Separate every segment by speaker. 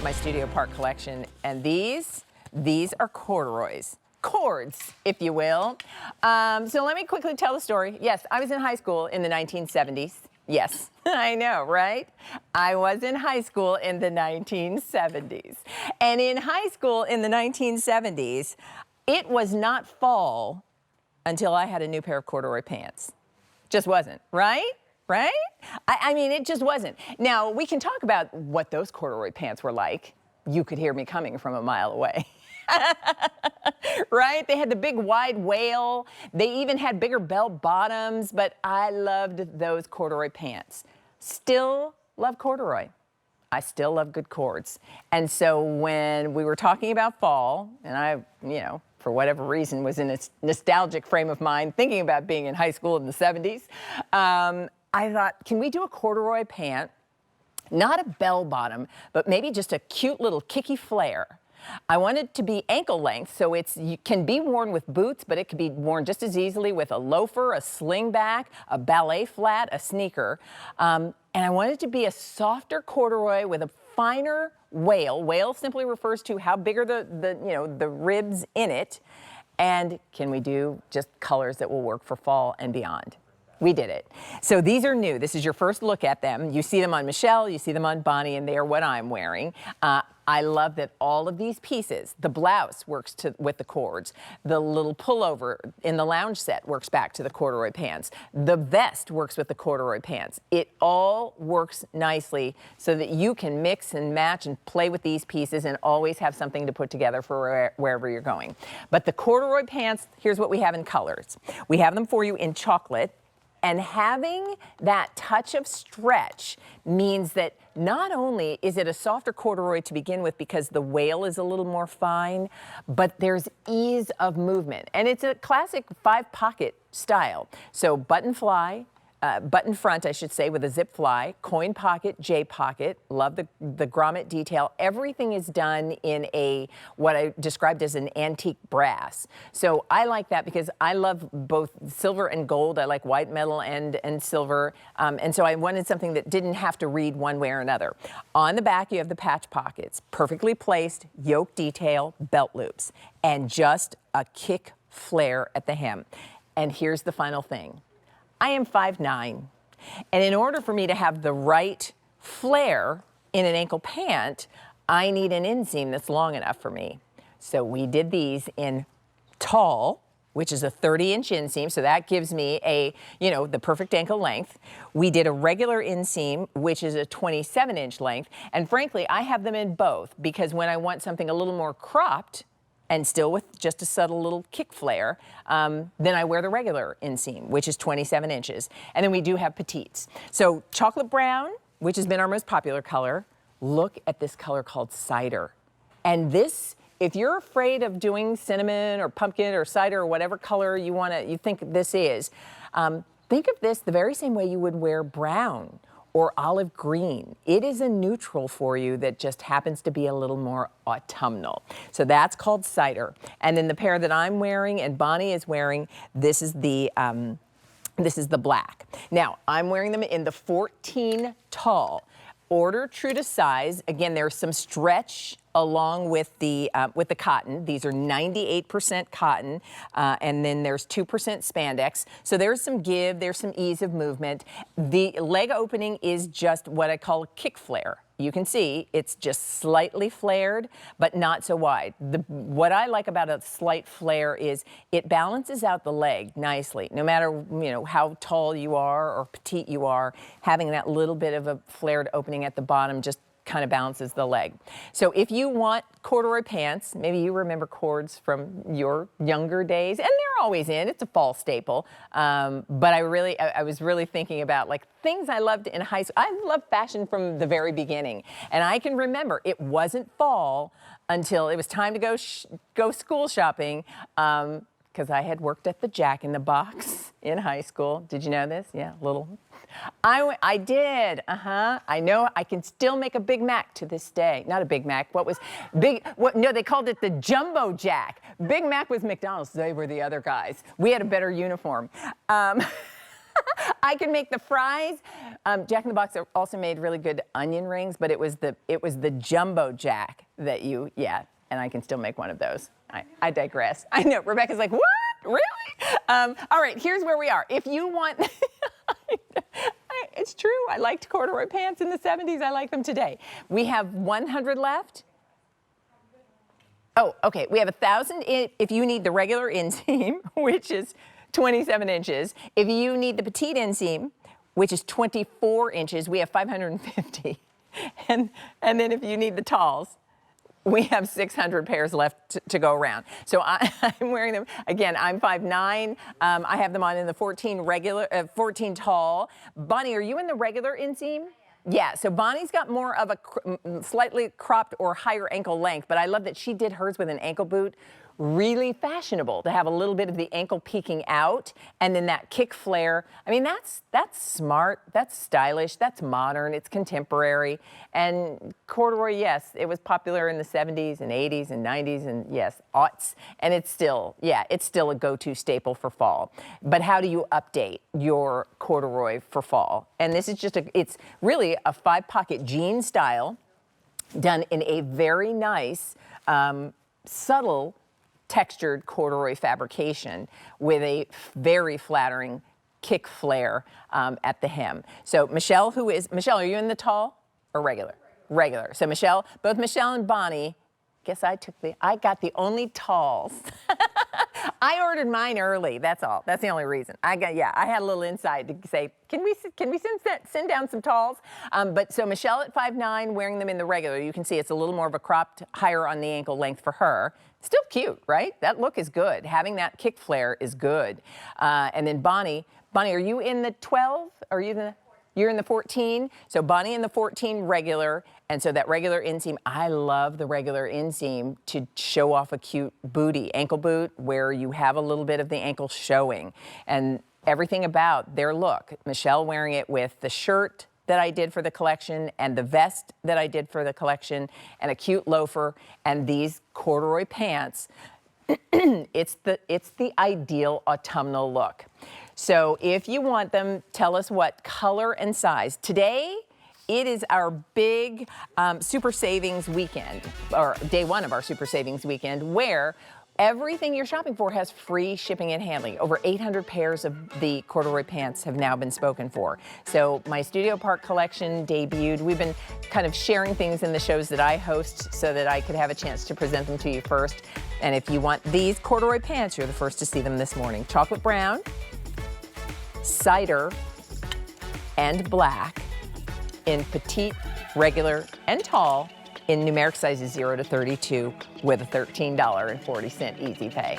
Speaker 1: my Studio Park collection, and these are corduroys. Cords, if you will. So let me quickly tell the story. Yes, I was in high school in the 1970s. Yes, I know, right? I was in high school in the 1970s. And in high school in the 1970s, it was not fall until I had a new pair of corduroy pants. Just wasn't, right? Right? I mean, it just wasn't. Now, we can talk about what those corduroy pants were like. You could hear me coming from a mile away. Right? They had the big wide wale. They even had bigger bell bottoms, but I loved those corduroy pants. Still love corduroy. I still love good cords. And so when we were talking about fall, and I, for whatever reason, was in a nostalgic frame of mind thinking about being in high school in the 70s, I thought, can we do a corduroy pant? Not a bell bottom, but maybe just a cute little kicky flare. I want it to be ankle length, so you can be worn with boots, but it could be worn just as easily with a loafer, a slingback, a ballet flat, a sneaker. And I want it to be a softer corduroy with a finer wale. Wale simply refers to how big are the ribs in it. And can we do just colors that will work for fall and beyond? We did it. So these are new. This is your first look at them. You see them on Michelle, you see them on Bonnie, and they are what I'm wearing. I love that all of these pieces, the blouse works with the cords, the little pullover in the lounge set works back to the corduroy pants, the vest works with the corduroy pants. It all works nicely so that you can mix and match and play with these pieces and always have something to put together for wherever you're going. But the corduroy pants, here's what we have in colors. We have them for you in chocolate. And having that touch of stretch means that not only is it a softer corduroy to begin with because the wale is a little more fine, but there's ease of movement. And it's a classic 5-pocket style. So button front, I should say, with a zip fly, coin pocket, J pocket. Love the grommet detail. Everything is done in what I described as an antique brass. So I like that because I love both silver and gold. I like white metal and silver. And so I wanted something that didn't have to read one way or another. On the back, you have the patch pockets, perfectly placed, yoke detail, belt loops, and just a kick flare at the hem. And here's the final thing. I am 5'9", and in order for me to have the right flare in an ankle pant, I need an inseam that's long enough for me. So we did these in tall, which is a 30-inch inseam, so that gives me the perfect ankle length. We did a regular inseam, which is a 27-inch length, and frankly, I have them in both because when I want something a little more cropped, and still with just a subtle little kick flare, then I wear the regular inseam, which is 27 inches. And then we do have petites. So chocolate brown, which has been our most popular color. Look at this color called cider. And this, if you're afraid of doing cinnamon or pumpkin or cider or whatever color you think this is, think of this the very same way you would wear brown or olive green. It is a neutral for you that just happens to be a little more autumnal. So that's called cider. And then the pair that I'm wearing and Bonnie is wearing, this is the black. Now, I'm wearing them in the 14 tall. Order true to size. Again, there's some stretch along with the cotton. These are 98% cotton, and then there's 2% spandex. So there's some give, there's some ease of movement. The leg opening is just what I call a kick flare. You can see it's just slightly flared, but not so wide. What I like about a slight flare is it balances out the leg nicely. No matter how tall you are or petite you are, having that little bit of a flared opening at the bottom just kind of balances the leg. So if you want corduroy pants, maybe you remember cords from your younger days, and they're always in, it's a fall staple. But I was really thinking about like things I loved in high school. I loved fashion from the very beginning. And I can remember it wasn't fall until it was time to go school shopping. Because I had worked at the Jack in the Box in high school. Did you know this? Yeah, little. I did. I know I can still make a Big Mac to this day. Not a Big Mac. What was big? No, they called it the Jumbo Jack. Big Mac was McDonald's. They were the other guys. We had a better uniform. I I can make the fries. Jack in the Box also made really good onion rings, but it was the jumbo Jack that yeah, and I can still make one of those. I digress. I know, Rebecca's like, what? Really? All right, here's where we are. If you want, it's true, I liked corduroy pants in the 70s. I like them today. We have 100 left. Oh, okay, we have 1,000 if you need the regular inseam, which is 27 inches. If you need the petite inseam, which is 24 inches, we have 550. And then if you need the talls, we have 600 pairs left to go around. So I'm wearing them. Again, I'm 5'9". I have them on in the 14 tall. Bonnie, are you in the regular inseam? Yeah, so Bonnie's got more of a slightly cropped or higher ankle length, but I love that she did hers with an ankle boot. Really fashionable to have a little bit of the ankle peeking out, and then that kick flare. I mean, that's smart, that's stylish, that's modern, it's contemporary. And corduroy, yes, it was popular in the 70s and 80s and 90s and yes, aughts, and it's still a go-to staple for fall. But how do you update your corduroy for fall? And this is it's really a 5-pocket jean style done in a very nice, subtle textured corduroy fabrication with a very flattering kick flare at the hem. So Michelle, are you in the tall or regular? Regular. So Michelle, both Michelle and Bonnie, I got the only talls. I ordered mine early, that's all. That's the only reason. I had a little insight to say, can we send down some talls? But so Michelle at 5'9", wearing them in the regular. You can see it's a little more of a cropped, higher on the ankle length for her. Still cute, right? That look is good. Having that kick flare is good. And then Bonnie, are you in the 12? You're in the 14? So Bonnie in the 14 regular. And so that regular inseam, I love the regular inseam to show off a cute booty, ankle boot, where you have a little bit of the ankle showing. And everything about their look. Michelle wearing it with the shirt that I did for the collection and the vest that I did for the collection and a cute loafer and these corduroy pants. It's the ideal autumnal look. So if you want them, tell us what color and size. Today, it is our big super savings weekend, or day one of our super savings weekend, where everything you're shopping for has free shipping and handling. Over 800 pairs of the corduroy pants have now been spoken for. So my Studio Park collection debuted. We've been kind of sharing things in the shows that I host so that I could have a chance to present them to you first. And if you want these corduroy pants, you're the first to see them this morning. Chocolate brown, cider, and black in petite, regular, and tall, in numeric sizes 0 to 32 with a $13.40 easy pay.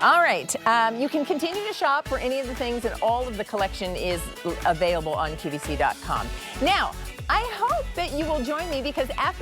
Speaker 1: All right, you can continue to shop for any of the things, and all of the collection is available on QVC.com. Now, I hope that you will join me, because after